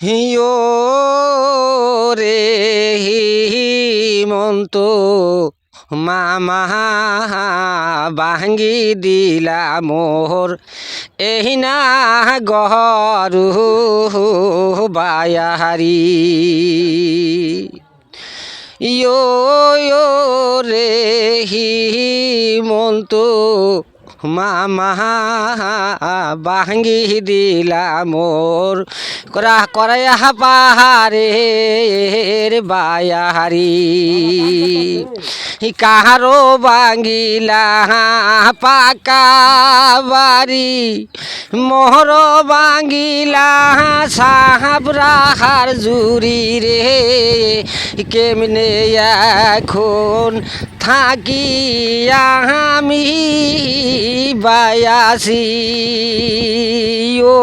হিও রে হিমন্ত মামা ভাঙ্গি দিলা মোর এই না গহরু বায়াহারি ইয়ো ইয়ো রে হিমন্ত মামা ভাঙ্গি দিলা মোর করা করাইয়া পাহাড়ের বায়াহারি কাহারো ভাঙ্গিলা পাকা বাড়ি মোহর ভাঙ্গিলা সাহাব রাহার জুরি রে কেমনে এখন থাকি আমি বায়াসি ও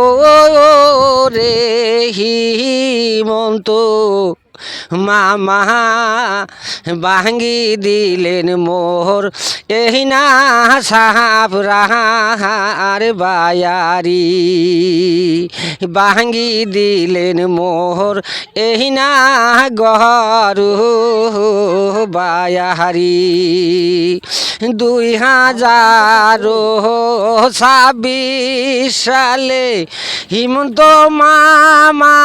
রে হিমন্ত মামা ভাঙ্গি দিলেন মোর এই না সাহাব রাহার বায়ারি ভাঙ্গি দিলেন মোর এই না গরু বায়ারি 2026 সালে হিমন্ত মামা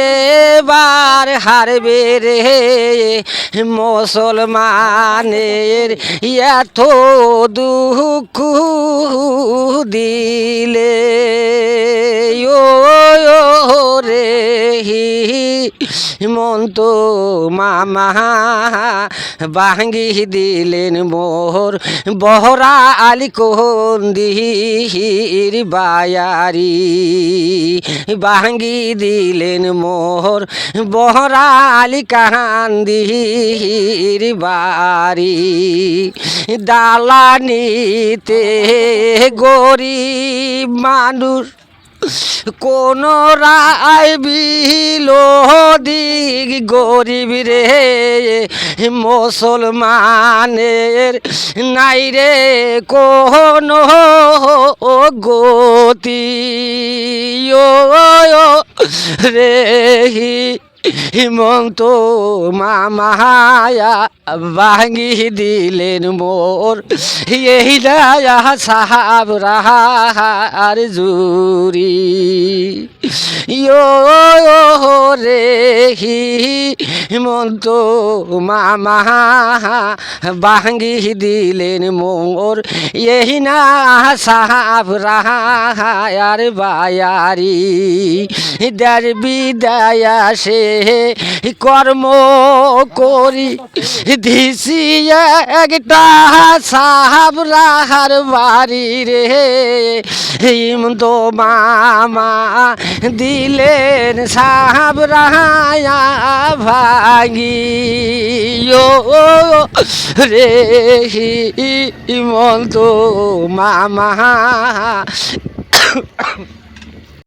এবার হারবে রে মুসলমানের এত দুঃখ দিলে ও রে হিমন্ত মামা ভাঙ্গি দিলেন মোর বহরা আলী কন্দির বায়ারি ভাঙ্গি দিলেন মোর বহরা আলী কান্দির বাড়ি দালানিতে গরিব মানুষ কোন রায় বিলোদিক গরিব রে মুসলমানের নাই রে কোন গতি ও রে হিমন্ত মামায়া ভাঙ্গি দিলেন মোর এই দয়া সাহাব রাহার জুরি ইয়ো রে হিমন্ত মামা ভাঙ্গি দিলেন মোর এই না সাহাব রাহার বায়ারি দার বিদায় সে কর্ম করি দিছি একটা সাহাব রাহার বাড়ি রে হিমন্ত মামা দিলেন সাহাব রাহায়া ভাঙ্গি রে হিমন্ত মামা